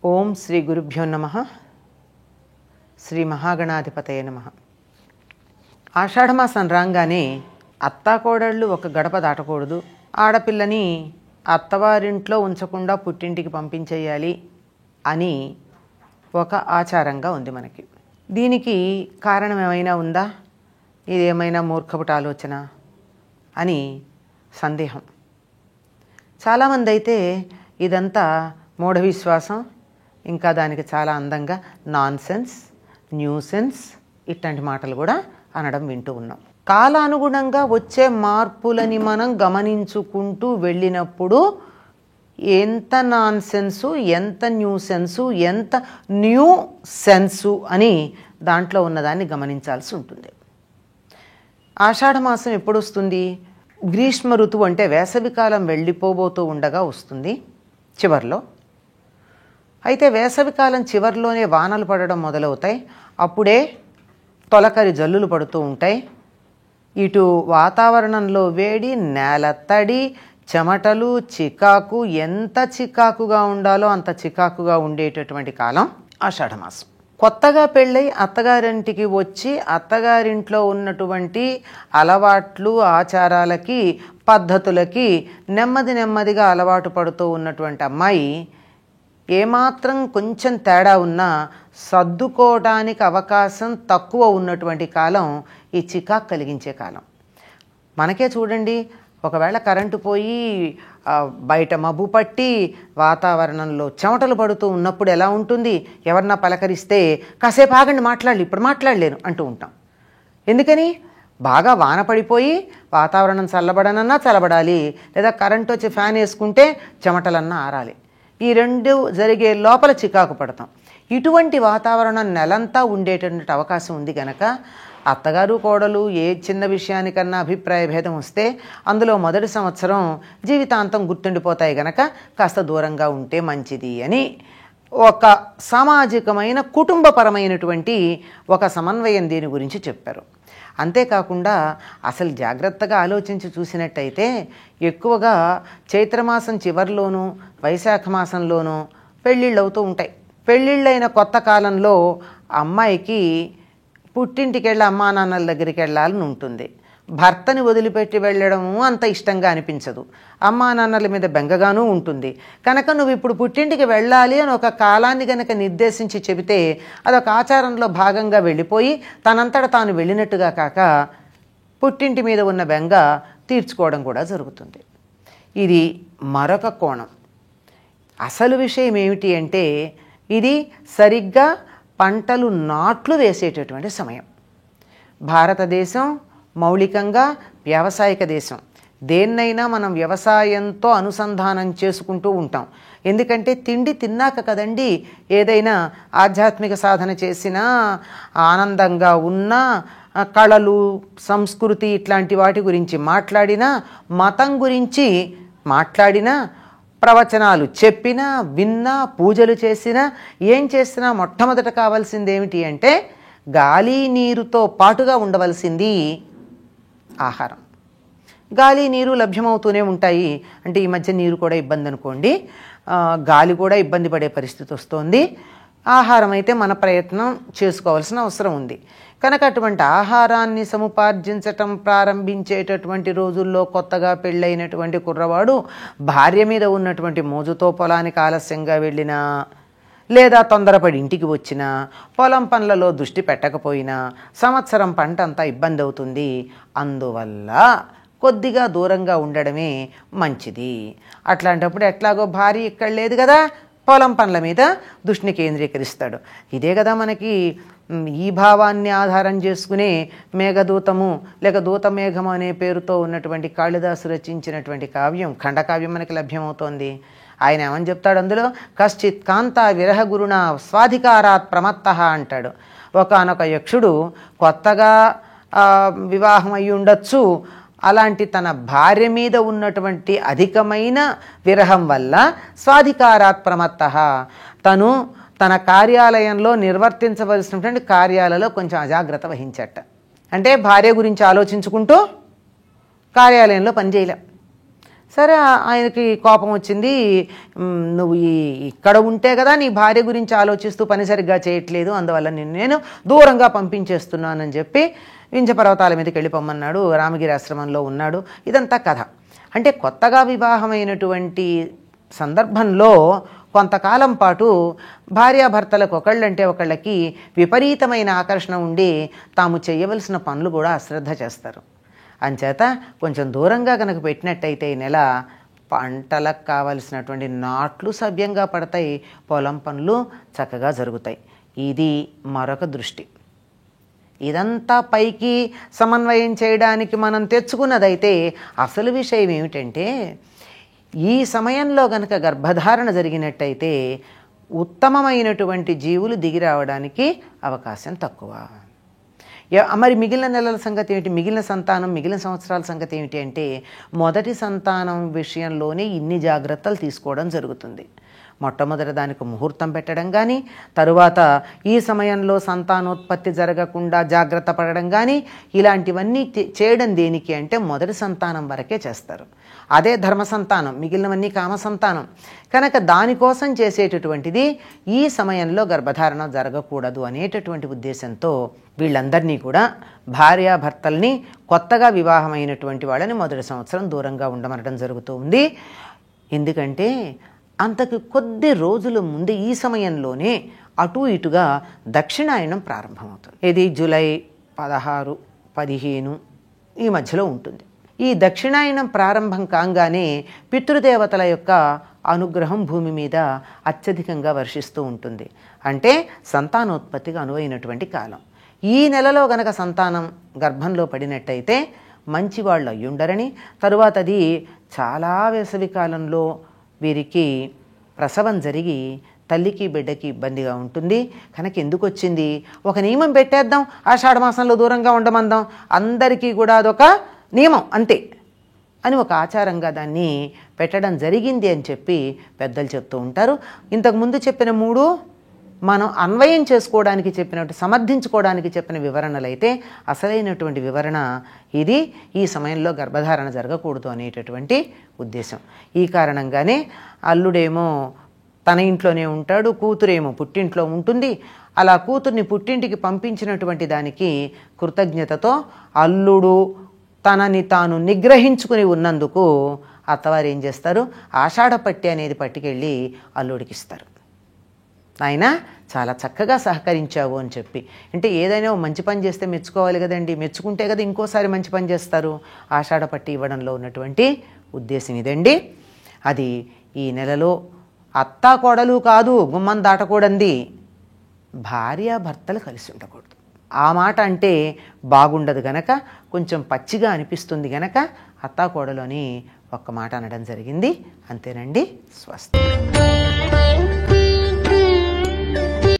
ఓం శ్రీ గురుభ్యో నమః. శ్రీ మహాగణాధిపతయ నమః. ఆషాఢమాసం రాగానే అత్తాకోడళ్ళు ఒక గడప దాటకూడదు, ఆడపిల్లని అత్తవారింట్లో ఉంచకుండా పుట్టింటికి పంపించేయాలి అని ఒక ఆచారంగా ఉంది మనకి. దీనికి కారణం ఏమైనా ఉందా? ఇదేమైనా మూర్ఖపుట ఆలోచన అని సందేహం. చాలామంది అయితే ఇదంతా మూఢ విశ్వాసం, ఇంకా దానికి చాలా అందంగా నాన్ సెన్స్, న్యూసెన్స్ ఇట్లాంటి మాటలు కూడా అనడం వింటూ ఉన్నాం. కాలానుగుణంగా వచ్చే మార్పులని మనం గమనించుకుంటూ వెళ్ళినప్పుడు ఎంత నాన్ సెన్సు, ఎంత న్యూసెన్సు, ఎంత న్యూ సెన్సు అని దాంట్లో ఉన్నదాన్ని గమనించాల్సి ఉంటుంది. ఆషాఢమాసం ఎప్పుడు వస్తుంది? గ్రీష్మ ఋతువు అంటే వేసవికాలం వెళ్ళిపోబోతూ ఉండగా వస్తుంది చివర్లో. అయితే వేసవికాలం చివర్లోనే వానలు పడడం మొదలవుతాయి. అప్పుడే తొలకరి జల్లులు పడుతూ ఉంటాయి. ఇటు వాతావరణంలో వేడి, నేల తడి, చెమటలు, చికాకు, ఎంత చికాకుగా ఉండాలో అంత చికాకుగా ఉండేటటువంటి కాలం ఆషాఢమాసం. కొత్తగా పెళ్ళై అత్తగారింటికి వచ్చి అత్తగారింట్లో ఉన్నటువంటి అలవాట్లు, ఆచారాలకి, పద్ధతులకి నెమ్మదిగా అలవాటు పడుతూ ఉన్నటువంటి అమ్మాయి ఏమాత్రం కొంచెం తేడా ఉన్నా సర్దుకోవడానికి అవకాశం తక్కువ ఉన్నటువంటి కాలం ఈ చికాకు కలిగించే కాలం. మనకే చూడండి, ఒకవేళ కరెంటు పోయి బయట మబ్బు పట్టి వాతావరణంలో చెమటలు పడుతూ ఉన్నప్పుడు ఎలా ఉంటుంది? ఎవరన్నా పలకరిస్తే కాసేపు ఆగండి, ఇప్పుడు మాట్లాడలేను అంటూ ఉంటాం. ఎందుకని? బాగా వాన పడిపోయి వాతావరణం చల్లబడనన్నా చల్లబడాలి, లేదా కరెంటు వచ్చి ఫ్యాన్ వేసుకుంటే చెమటలన్నా ఆరాలి. ఈ రెండు జరిగే లోపల చికాకు పడతాం. ఇటువంటి వాతావరణం నెలంతా ఉండేటటువంటి అవకాశం ఉంది కనుక అత్తగారు కోడలు ఏ చిన్న విషయానికన్నా అభిప్రాయ భేదం వస్తే అందులో మొదటి సంవత్సరం జీవితాంతం గుర్తుండిపోతాయి గనక కాస్త దూరంగా ఉంటే మంచిది అని ఒక సామాజికమైన కుటుంబపరమైనటువంటి ఒక సమన్వయం దీని గురించి చెప్పారు. అంతేకాకుండా అసలు జాగ్రత్తగా ఆలోచించి చూసినట్టయితే ఎక్కువగా చైత్రమాసం చివరిలోనూ వైశాఖ మాసంలోనూ పెళ్ళిళ్ళు అవుతూ ఉంటాయి. పెళ్ళిళ్ళైన కొత్త కాలంలో అమ్మాయికి పుట్టింటికి వెళ్ళి అమ్మా నాన్నల దగ్గరికి వెళ్ళాలని ఉంటుంది. భర్తని వదిలిపెట్టి వెళ్ళడము అంత ఇష్టంగా అనిపించదు, అమ్మా నాన్నల మీద బెంగగానూ ఉంటుంది. కనుక నువ్వు ఇప్పుడు పుట్టింటికి వెళ్ళాలి అని ఒక కాలాన్ని కనుక నిర్దేశించి చెబితే అదొక ఆచారంలో భాగంగా వెళ్ళిపోయి తనంతట తాను వెళ్ళినట్టుగా కాక పుట్టింటి మీద ఉన్న బెంగ తీర్చుకోవడం కూడా జరుగుతుంది. ఇది మరొక కోణం. అసలు విషయం ఏమిటి అంటే ఇది సరిగ్గా పంటలు నాట్లు వేసేటటువంటి సమయం. భారతదేశం మౌలికంగా వ్యావసాయిక దేశం. దేన్నైనా మనం వ్యవసాయంతో అనుసంధానం చేసుకుంటూ ఉంటాం. ఎందుకంటే తిండి తిన్నాక కదండి ఏదైనా ఆధ్యాత్మిక సాధన చేసినా, ఆనందంగా ఉన్నా, కళలు, సంస్కృతి ఇట్లాంటి వాటి గురించి మాట్లాడినా, మతం గురించి మాట్లాడినా, ప్రవచనాలు చెప్పినా, విన్నా, పూజలు చేసినా, ఏం చేసినా మొట్టమొదట కావాల్సింది ఏమిటి అంటే గాలి నీరుతో పాటుగా ఉండవలసింది ఆహారం. గాలి నీరు లభ్యమవుతూనే ఉంటాయి. అంటే ఈ మధ్య నీరు కూడా ఇబ్బంది అనుకోండి, గాలి కూడా ఇబ్బంది పడే పరిస్థితి వస్తుంది. ఆహారం అయితే మన ప్రయత్నం చేసుకోవాల్సిన అవసరం ఉంది. కనుక అటువంటి ఆహారాన్ని సముపార్జించటం ప్రారంభించేటటువంటి రోజుల్లో కొత్తగా పెళ్ళైనటువంటి కుర్రవాడు భార్య మీద ఉన్నటువంటి మోజుతో పొలానికి ఆలస్యంగా వెళ్ళినా, లేదా తొందరపడి ఇంటికి వచ్చినా, పొలం పనులలో దృష్టి పెట్టకపోయినా సంవత్సరం పంట అంతా ఇబ్బంది అవుతుంది. అందువల్ల కొద్దిగా దూరంగా ఉండడమే మంచిది. అట్లాంటప్పుడు ఎట్లాగో భార్య ఇక్కడ లేదు కదా, పొలం పనుల మీద దృష్టిని కేంద్రీకరిస్తాడు. ఇదే కదా మనకి ఈ భావాన్ని ఆధారం చేసుకునే మేఘదూతము లేక దూతమేఘము అనే పేరుతో ఉన్నటువంటి కాళిదాసు రచించినటువంటి కావ్యం, ఖండకావ్యం మనకి లభ్యమవుతోంది. ఆయన ఏమని చెప్తాడు అందులో? కశ్చిత్ కాంత విరహ గురుణ స్వాధికారాత్ ప్రమత్త అంటాడు. ఒకానొక యక్షుడు కొత్తగా వివాహం అయి ఉండొచ్చు, అలాంటి తన భార్య మీద ఉన్నటువంటి అధికమైన విరహం వల్ల స్వాధికారాత్ ప్రమత్త, తను తన కార్యాలయంలో నిర్వర్తించవలసినటువంటి కార్యాలలో కొంచెం అజాగ్రత్త వహించట. అంటే భార్య గురించి ఆలోచించుకుంటూ కార్యాలయంలో పనిచేయలేం. సరే ఆయనకి కోపం వచ్చింది. నువ్వు ఇక్కడ ఉంటే కదా నీ భార్య గురించి ఆలోచిస్తూ పని సరిగ్గా చేయట్లేదు, అందువల్ల నేను దూరంగా పంపించేస్తున్నానని చెప్పి వింధ్య పర్వతాల మీదకి వెళ్ళిపోమన్నాడు. రామగిరి ఆశ్రమంలో ఉన్నాడు. ఇదంతా కథ. అంటే కొత్తగా వివాహమైనటువంటి సందర్భంలో కొంతకాలం పాటు భార్యాభర్తలకు ఒకళ్ళంటే ఒకళ్ళకి విపరీతమైన ఆకర్షణ ఉండి తాము చేయవలసిన పనులు కూడా అశ్రద్ధ చేస్తారు. అంచేత కొంచెం దూరంగా కనుక పెట్టినట్టయితే ఈ నెల పంటలకు కావలసినటువంటి నాట్లు సవ్యంగా పడతాయి, పొలం పనులు చక్కగా జరుగుతాయి. ఇది మరొక దృష్టి. ఇదంతా పైకి సమన్వయం చేయడానికి మనం తెచ్చుకున్నదైతే అసలు విషయం ఏమిటంటే, ఈ సమయంలో గనక గర్భధారణ జరిగినట్టయితే ఉత్తమమైనటువంటి జీవులు దిగి రావడానికి అవకాశం తక్కువ. మరి మిగిలిన నెలల సంగతి ఏమిటి? మిగిలిన సంతానం, మిగిలిన సంవత్సరాల సంగతి ఏమిటి అంటే, మొదటి సంతానం విషయంలోనే ఇన్ని జాగ్రత్తలు తీసుకోవడం జరుగుతుంది. మొట్టమొదటి దానికి ముహూర్తం పెట్టడం కానీ, తరువాత ఈ సమయంలో సంతానోత్పత్తి జరగకుండా జాగ్రత్త పడడం కానీ, ఇలాంటివన్నీ చేయడం దేనికి అంటే మొదటి సంతానం వరకే చేస్తారు. అదే ధర్మ సంతానం, మిగిలినవన్నీ కామ సంతానం కనుక దానికోసం చేసేటటువంటిది ఈ సమయంలో గర్భధారణ జరగకూడదు అనేటటువంటి ఉద్దేశంతో వీళ్ళందరినీ కూడా భార్యాభర్తల్ని కొత్తగా వివాహమైనటువంటి వాళ్ళని మొదటి సంవత్సరం దూరంగా ఉండమనడం జరుగుతూ ఉంది. ఎందుకంటే అంతకు కొద్ది రోజుల ముందు ఈ సమయంలోనే అటు ఇటుగా దక్షిణాయనం ప్రారంభమవుతుంది. ఇది జూలై 16, 15 ఈ మధ్యలో ఉంటుంది. ఈ దక్షిణాయనం ప్రారంభం కాగానే పితృదేవతల యొక్క అనుగ్రహం భూమి మీద అత్యధికంగా వర్షిస్తూ ఉంటుంది. అంటే సంతానోత్పత్తికి అనువైనటువంటి కాలం. ఈ నెలలో గనక సంతానం గర్భంలో పడినట్టయితే మంచివాళ్ళు అయ్యుండరని, తరువాత అది చాలా వేసవి కాలంలో వీరికి ప్రసవం జరిగి తల్లికి బిడ్డకి ఇబ్బందిగా ఉంటుంది. కనుక ఎందుకు వచ్చింది? ఒక నియమం పెట్టేద్దాం, ఆషాఢమాసంలో దూరంగా ఉండమందాం, అందరికీ కూడా అదొక నియమం అంతే అని ఒక ఆచారంగా దాన్ని పెట్టడం జరిగింది అని చెప్పి పెద్దలు చెప్తూ ఉంటారు. ఇంతకుముందు చెప్పిన 3 మనం అన్వయం చేసుకోవడానికి చెప్పినట్టు, సమర్థించుకోవడానికి చెప్పిన వివరణలైతే అసలైనటువంటి వివరణ ఇది. ఈ సమయంలో గర్భధారణ జరగకూడదు అనేటటువంటి ఉద్దేశం. ఈ కారణంగానే అల్లుడేమో తన ఇంట్లోనే ఉంటాడు, కూతురేమో పుట్టింట్లో ఉంటుంది. అలా కూతుర్ని పుట్టింటికి పంపించినటువంటి దానికి కృతజ్ఞతతో అల్లుడు తనని తాను నిగ్రహించుకుని ఉన్నందుకు అత్తవారు ఏం చేస్తారు, ఆషాఢపట్టి అనేది పట్టుకెళ్ళి అల్లుడికి ఇస్తారు. ఆయన చాలా చక్కగా సహకరించావు అని చెప్పి. అంటే ఏదైనా మంచి పని చేస్తే మెచ్చుకోవాలి కదండి, మెచ్చుకుంటే కదా ఇంకోసారి మంచి పని చేస్తారు. ఆషాఢపట్టి ఇవ్వడంలో ఉన్నటువంటి ఉద్దేశం ఇదండి. అది ఈ నెలలో అత్తా కోడలు కాదు గుమ్మం దాటకూడంది, భార్యాభర్తలు కలిసి ఉండకూడదు. ఆ మాట అంటే బాగుండదు గనక, కొంచెం పచ్చిగా అనిపిస్తుంది గనక అత్తా కోడలు అని ఒక్క మాట అనడం జరిగింది. అంతేనండి. స్వస్తి.